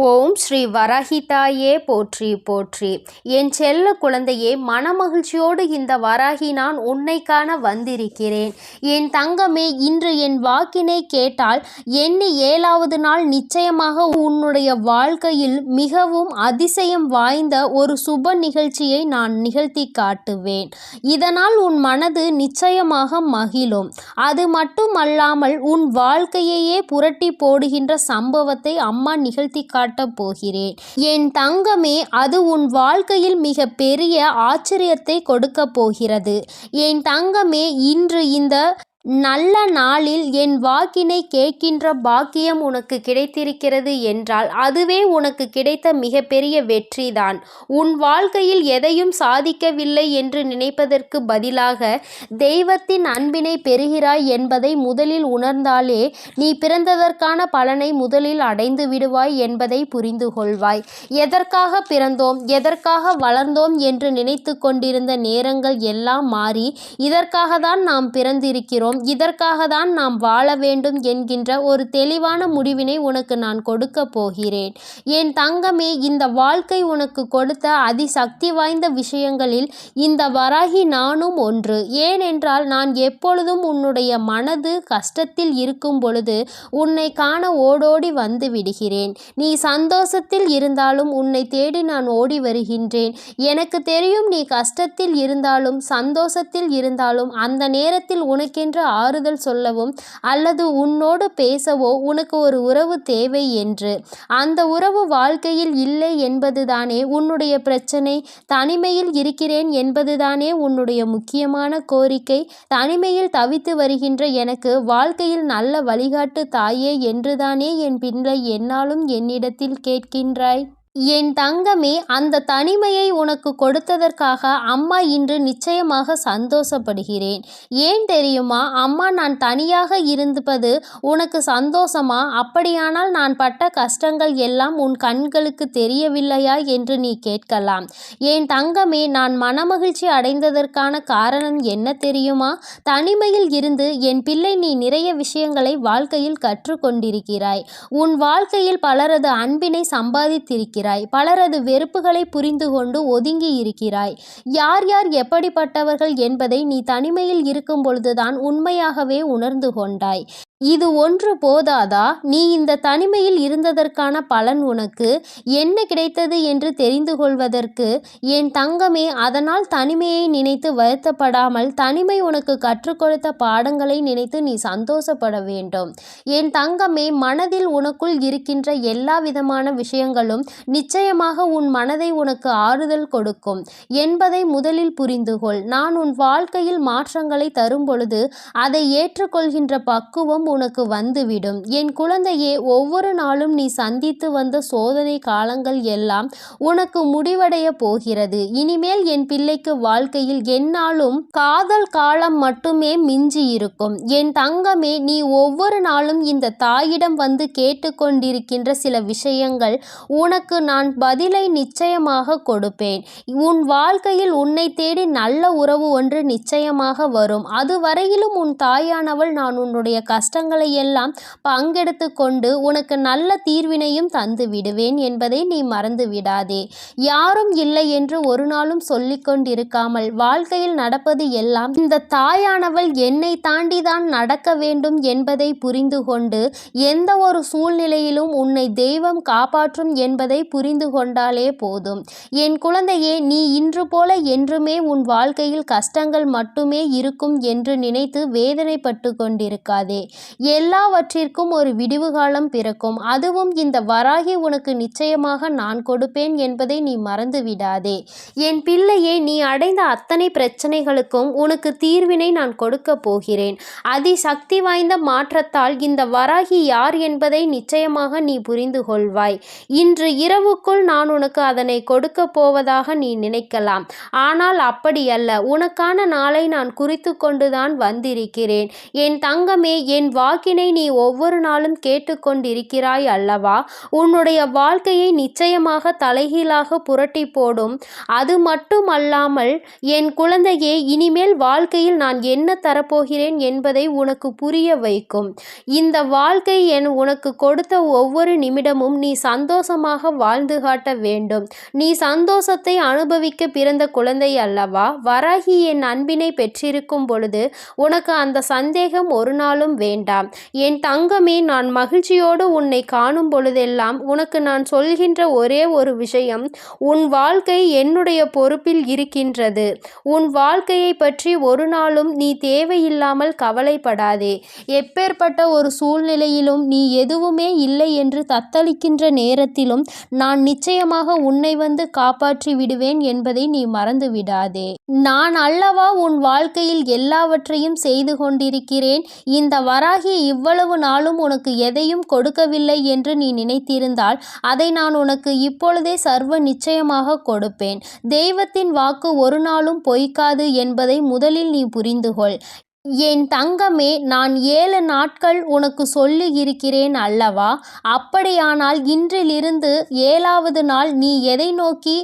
ஓம் ஸ்ரீ வராகிதாயே போற்றி போற்றி. என் செல்ல குழந்தையே, மனமகிழ்ச்சியோடு இந்த வராகி நான் உன்னை காண வந்திருக்கிறேன். என் தங்கமே, இன்று என் வாக்கினை கேட்டால் எண்ணி 7வது நாள் நிச்சயமாக உன்னுடைய வாழ்க்கையில் மிகவும் அதிசயம் வாய்ந்த ஒரு சுப நிகழ்ச்சியை நான் நிகழ்த்தி காட்டுவேன். இதனால் உன் மனது நிச்சயமாக மகிழும். அது மட்டுமல்லாமல் உன் வாழ்க்கையையே புரட்டி போடுகின்ற சம்பவத்தை அம்மா நிகழ்த்தி போகிறேன். என் தங்கமே, அது உன் வாழ்க்கையில் மிக பெரிய ஆச்சரியத்தை கொடுக்க போகிறது. என் தங்கமே, இன்று இந்த நல்ல நாளில் என் வாக்கினை கேட்கின்ற பாக்கியம் உனக்கு கிடைத்திருக்கிறது என்றால் அதுவே உனக்கு கிடைத்த மிகப்பெரிய வெற்றிதான். உன் வாழ்க்கையில் எதையும் சாதிக்கவில்லை என்று நினைப்பதற்கு பதிலாக தெய்வத்தின் அன்பினை பெறுகிறாய் என்பதை முதலில் உணர்ந்தாலே நீ பிறந்ததற்கான பலனை முதலில் அடைந்து விடுவாய் என்பதை புரிந்து கொள்வாய். எதற்காக பிறந்தோம், எதற்காக வளர்ந்தோம் என்று நினைத்து கொண்டிருந்த நேரங்கள் எல்லாம் மாறி இதற்காக தான் நாம் பிறந்திருக்கிறோம், இதற்காக தான் நாம் வாழ வேண்டும் என்கின்ற ஒரு தெளிவான முடிவினை உனக்கு நான் கொடுக்க போகிறேன். என் தங்கமே, இந்த வாழ்க்கை உனக்கு கொடுத்த அதிசக்தி வாய்ந்த விஷயங்களில் இந்த வராகி நானும் ஒன்று. ஏனென்றால் நான் எப்பொழுதும் உன்னுடைய மனது கஷ்டத்தில் இருக்கும் பொழுது உன்னை காண ஓடோடி வந்து விடுகிறேன். நீ சந்தோஷத்தில் இருந்தாலும் உன்னை தேடி நான் ஓடி வருகின்றேன். எனக்கு தெரியும், நீ கஷ்டத்தில் இருந்தாலும் சந்தோஷத்தில் இருந்தாலும் அந்த நேரத்தில் உனக்கென்று ஆறுதல் சொல்லவும் அல்லது உன்னோடு பேசவோ உனக்கு ஒரு உறவு தேவை என்று. அந்த உறவு வாழ்க்கையில் இல்லை என்பதுதானே உன்னுடைய பிரச்சனை. தனிமையில் இருக்கிறேன் என்பதுதானே உன்னுடைய முக்கியமான கோரிக்கை. தனிமையில் தவித்து வருகின்ற எனக்கு வாழ்க்கையில் நல்ல வழிகாட்டு தாயே என்றுதானே என் பிள்ளை என்னாலும் என்னிடத்தில் கேட்கின்றாய். என் தங்கமே, அந்த தனிமையை உனக்கு கொடுத்ததற்காக அம்மா இன்று நிச்சயமாக சந்தோஷப்படுகிறேன். ஏன் தெரியுமா? அம்மா, நான் தனியாக இருப்பது உனக்கு சந்தோஷமா? அப்படியானால் நான் பட்ட கஷ்டங்கள் எல்லாம் உன் கண்களுக்கு தெரியவில்லையா என்று நீ கேட்கலாம். என் தங்கமே, நான் மனமகிழ்ச்சி அடைந்ததற்கான காரணம் என்ன தெரியுமா? தனிமையில் இருந்து என் பிள்ளை நீ நிறைய விஷயங்களை வாழ்க்கையில் கற்றுக்கொண்டிருக்கிறாய். உன் வாழ்க்கையில் பலரது அன்பினை சம்பாதித்திருக்கிறாய். பலரது வெறுப்புகளை புரிந்து கொண்டு ஒதுங்கி இருக்கிறாய். யார் யார் எப்படிப்பட்டவர்கள் என்பதை நீ தனிமையில் இருக்கும் பொழுதுதான் உண்மையாகவே உணர்ந்து கொண்டாய். இது ஒன்று போதாதா? நீ இந்த தனிமையில் இருந்ததற்கான பலன் உனக்கு என்ன கிடைத்தது என்று தெரிந்து கொள்வதற்கு என் தங்கமே, அதனால் தனிமையை நினைத்து வருத்தப்படாமல் தனிமை உனக்கு கற்றுக் கொடுத்த பாடங்களை நினைத்து நீ சந்தோஷப்பட வேண்டும். என் தங்கமே, மனதில் உனக்குள் இருக்கின்ற எல்லா விதமான விஷயங்களும் நிச்சயமாக உன் மனதை உனக்கு ஆறுதல் கொடுக்கும் என்பதை முதலில் புரிந்து கொள். நான் உன் வாழ்க்கையில் மாற்றங்களை தரும் பொழுது அதை ஏற்றுக்கொள்கின்ற பக்குவம் உனக்கு வந்துவிடும். என் குழந்தையே, ஒவ்வொரு நாளும் நீ சந்தித்து வந்த சோதனை காலங்கள் எல்லாம் உனக்கு முடிவடைய போகிறது. இனிமேல் என் பிள்ளைக்கு வாழ்க்கையில் எந்நாளும் காதல் காலம் மட்டுமே மிஞ்சி இருக்கும். என் தங்கமே, நீ ஒவ்வொரு நாளும் இந்த தாயிடம் வந்து கேட்டுக்கொண்டிருக்கின்ற சில விஷயங்கள் உனக்கு நான் பதிலை நிச்சயமாக கொடுப்பேன். உன் வாழ்க்கையில் உன்னை தேடி நல்ல உறவு ஒன்று நிச்சயமாக வரும். அதுவரையிலும் உன் தாயானவள் நான் உன்னுடைய கஷ்டங்களை எல்லாம் பங்கெடுத்து கொண்டு உனக்கு நல்ல தீர்வினையும் தந்து விடுவேன் என்பதை நீ மறந்து விடாதே. யாரும் இல்லை என்று ஒரு நாளும் சொல்லிக் கொண்டிருக்காமல் வாழ்க்கையில் நடப்பது எல்லாம் இந்த தாயானவள் என்னை தாண்டிதான் நடக்க வேண்டும் என்பதை புரிந்து கொண்டு எந்த ஒரு சூழ்நிலையிலும் உன்னை தெய்வம் காப்பாற்றும் என்பதை புரிந்து கொண்டாலே போதும். என் குழந்தையே, நீ இன்று போல என்றுமே உன் வாழ்க்கையில் கஷ்டங்கள் மட்டுமே இருக்கும் என்று நினைத்து வேதனைப்பட்டு கொண்டிருக்காதே. எல்லாவற்றிற்கும் ஒரு விடிவு காலம் பிறக்கும். அதுவும் இந்த வராகி உனக்கு நிச்சயமாக நான் கொடுப்பேன் என்பதை நீ மறந்து விடாதே. என் பிள்ளையே, நீ அடைந்த அத்தனை பிரச்சனைகளுக்கும் உனக்கு தீர்வினை நான் கொடுக்க போகிறேன். அதிசக்தி வாய்ந்த மாற்றத்தால் இந்த வராகி யார் என்பதை நிச்சயமாக நீ புரிந்து கொள்வாய். இன்று இரவுக்குள் நான் உனக்கு அதனை கொடுக்க போவதாக நீ நினைக்கலாம். ஆனால் அப்படியல்ல. உனக்கான நாளை நான் குறித்து கொண்டுதான் வந்திருக்கிறேன். என் தங்கமே, என் வாக்கினை நீ ஒவ்வொரு நாளும் கேட்டுக்கொண்டிருக்கிறாய் அல்லவா? உன்னுடைய வாழ்க்கையை நிச்சயமாக தலைகீழாக புரட்டி போடும். அது மட்டுமல்லாமல் என் குழந்தையே, இனிமேல் வாழ்க்கையில் நான் என்ன தரப்போகிறேன் என்பதை உனக்கு புரிய வைக்கும். இந்த வாழ்க்கை உனக்கு கொடுத்த ஒவ்வொரு நிமிடமும் நீ சந்தோஷமாக வாழ்ந்து காட்ட வேண்டும். நீ சந்தோஷத்தை அனுபவிக்க பிறந்த குழந்தை அல்லவா? வராகி என் அன்பினை பெற்றிருக்கும் பொழுது உனக்கு அந்த சந்தேகம் ஒரு நாளும் வேண்டாம். என் தங்கமே, நான் மகிழ்ச்சியோடு உன்னை காணும் பொழுதெல்லாம் உனக்கு நான் சொல்கின்ற ஒரே ஒரு விஷயம், உன் வாழ்க்கை என்னுடைய பொறுப்பில் இருக்கின்றது. உன் வாழ்க்கையை பற்றி ஒரு நாளும் நீ தேவையில்லாமல் கவலைப்படாதே. எப்பேற்பட்ட ஒரு சூழ்நிலையிலும் நீ எதுவுமே இல்லை என்று தத்தளிக்கின்ற நேரத்திலும் நான் நிச்சயமாக உன்னை வந்து காப்பாற்றி விடுவேன் என்பதை நீ மறந்து விடாதே. நான் அல்லவா உன் வாழ்க்கையில் எல்லாவற்றையும் செய்து கொண்டிருக்கிறேன். இந்த வராகி இவ்வளவு நாளும் உனக்கு எதையும் கொடுக்கவில்லை என்று நீ நினைத்திருந்தால் அதை நான் உனக்கு இப்பொழுதே சர்வ நிச்சயமாக கொடுப்பேன். தெய்வத்தின் வாக்கு ஒரு நாளும் பொய்க்காது என்பதை முதலில் நீ புரிந்து கொள். என் தங்கமே, நான் 7 நாட்கள் உனக்கு சொல்லி இருக்கிறேன் அல்லவா? அப்படியானால் இன்றிலிருந்து 7வது நாள் நீ எதை நோக்கி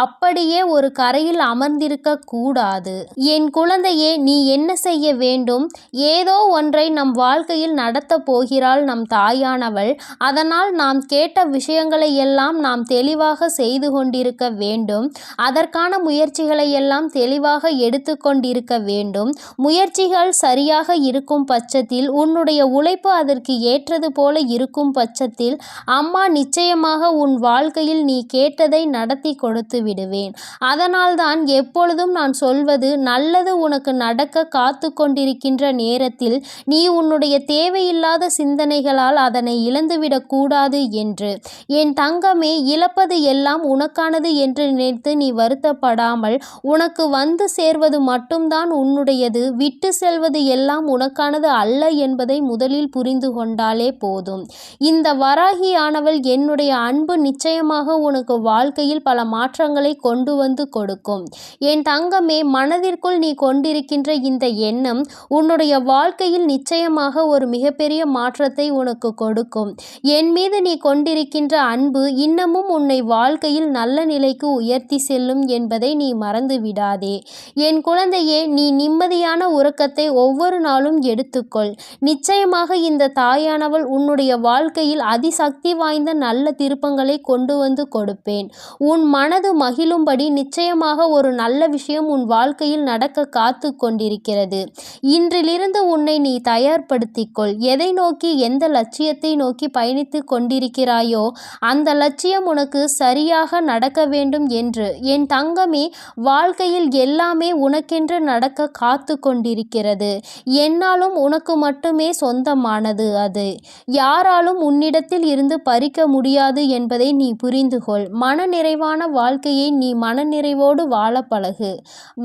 அப்படியே ஒரு கரையில் அமர்ந்திருக்க கூடாது. என் குழந்தையே, நீ என்ன செய்ய வேண்டும்? ஏதோ ஒன்றை நம் வாழ்க்கையில் நடத்தப் போகிறாள் நம் தாயானவள். அதனால் நாம் கேட்ட விஷயங்களை எல்லாம் நாம் தெளிவாக செய்து கொண்டிருக்க வேண்டும். அதற்கான முயற்சிகளை எல்லாம் தெளிவாக எடுத்து கொண்டிருக்க வேண்டும். முயற்சிகள் சரியாக இருக்கும் பட்சத்தில், உன்னுடைய உழைப்பு அதற்கு ஏற்றது போல இருக்கும் பட்சத்தில், அம்மா நிச்சயமாக உன் வாழ்க்கையில் நீ கேட்டதை நடத்தி கொடுத்து விடுவேன். அதனால்தான் எப்பொழுதும் நான் சொல்வது, நல்லது உனக்கு நடக்க காத்து கொண்டிருக்கின்ற நேரத்தில் நீ உன்னுடைய தேவையில்லாத சிந்தனைகளால் அதனை இழந்துவிடக் கூடாது என்று. என் தங்கமே, இழப்பது எல்லாம் உனக்கானது என்று நினைத்து நீ வருத்தப்படாமல், உனக்கு வந்து சேர்வது மட்டும்தான் உன்னுடையது, விட்டு செல்வது எல்லாம் உனக்கானது அல்ல என்பதை முதலில் புரிந்து கொண்டாலே போதும். இந்த வராகியானவள் என்னுடைய அன்பு நிச்சயமாக உனக்கு வாழ்க்கையில் பல மாற்றங்களை கொண்டு வந்து கொடுக்கும். என் தங்கமே, மனதிற்குள் நீ கொண்டிருக்கின்ற இந்த எண்ணம் உன்னுடைய வாழ்க்கையில் நிச்சயமாக ஒரு மிகப்பெரிய மாற்றத்தை உனக்கு கொடுக்கும். என் மீது நீ கொண்டிருக்கின்ற அன்பு இன்னமும் உன்னை வாழ்க்கையில் நல்ல நிலைக்கு உயர்த்தி செல்லும் என்பதை நீ மறந்து விடாதே. என் குழந்தையே, நீ நிம்மதியான உறக்கத்தை ஒவ்வொரு நாளும் எடுத்துக்கொள். நிச்சயமாக இந்த தாயானவள் உன்னுடைய வாழ்க்கையில் அதிசக்தி வாய்ந்த நல்ல திருப்பங்களை கொண்டு வந்து கொடுப்பேன். உன் மனது மகிழும்படி நிச்சயமாக ஒரு நல்ல விஷயம் உன் வாழ்க்கையில் நடக்க காத்து கொண்டிருக்கிறது. இன்றிலிருந்து உன்னை நீ தயார்படுத்திக்கொள். எதை நோக்கி, எந்த லட்சியத்தை நோக்கி பயணித்து கொண்டிருக்கிறாயோ அந்த லட்சியம் உனக்கு சரியாக நடக்க வேண்டும் என்று. என் தங்கமே, வாழ்க்கையில் எல்லாமே உனக்கென்று நடக்க காத்து கொண்டிருக்கிறது. என்னாலும் உனக்கு மட்டுமே சொந்தமானது அது. யாராலும் உன்னிடத்தில் இருந்து பறிக்க முடியாது என்பதை நீ புரிந்து கொள். மனநிறைவான வாழ்க்கையை நீ மனநிறைவோடு வாழ பழகு.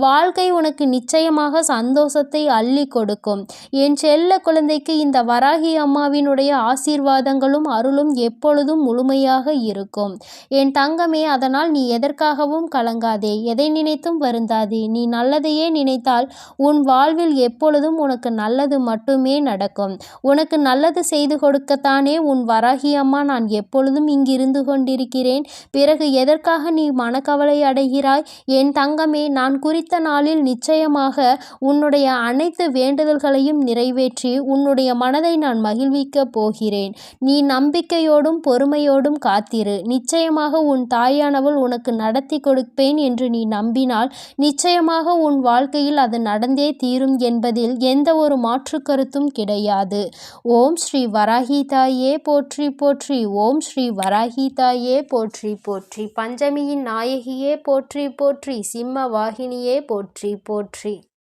வாழ்க்கை உனக்கு நிச்சயமாக சந்தோஷத்தை அள்ளி கொடுக்கும். என் செல்ல குழந்தைக்கு இந்த வராகி அம்மாவினுடைய ஆசீர்வாதங்களும் அருளும் எப்பொழுதும் முழுமையாக இருக்கும். என் தங்கமே, அதனால் நீ எதற்காகவும் கலங்காதே, எதை நினைத்தும் வருந்தாதே. நீ நல்லதையே நினைத்தால் உன் வாழ்வில் எப்பொழுதும் உனக்கு நல்லது மட்டுமே நடக்கும். உனக்கு நல்லது செய்து கொடுக்கத்தானே உன் வராகி அம்மா நான் எப்பொழுதும் இங்கிருந்து கொண்டிருக்கிறேன். பிறகு எதற்காக நீ மனக்கவலை அடைகிறாய்? என் தங்கமே, நான் குறித்த நாளில் நிச்சயமாக உன்னுடைய அனைத்து வேண்டுதல்களையும் நிறைவேற்றி உன்னுடைய மனதை நான் மகிழ்விக்கப் போகிறேன். நீ நம்பிக்கையோடும் பொறுமையோடும் காத்திரு. நிச்சயமாக உன் தாயானவள் உனக்கு நடத்தி கொடுப்பேன் என்று நீ நம்பினால் நிச்சயமாக உன் வாழ்க்கையில் அது நடந்தே தீரும் என்பதில் எந்த ஒரு மாற்று கருத்தும் கிடையாது. ஓம் ஸ்ரீ வராகி தாயே போற்றி போற்றி. ஓம் ஸ்ரீ வராகி தாயே போற்றி போற்றி. பஞ்சமியின் நாயகியே போற்றி போற்றி. சிம்ம வாகினியே போற்றி போற்றி.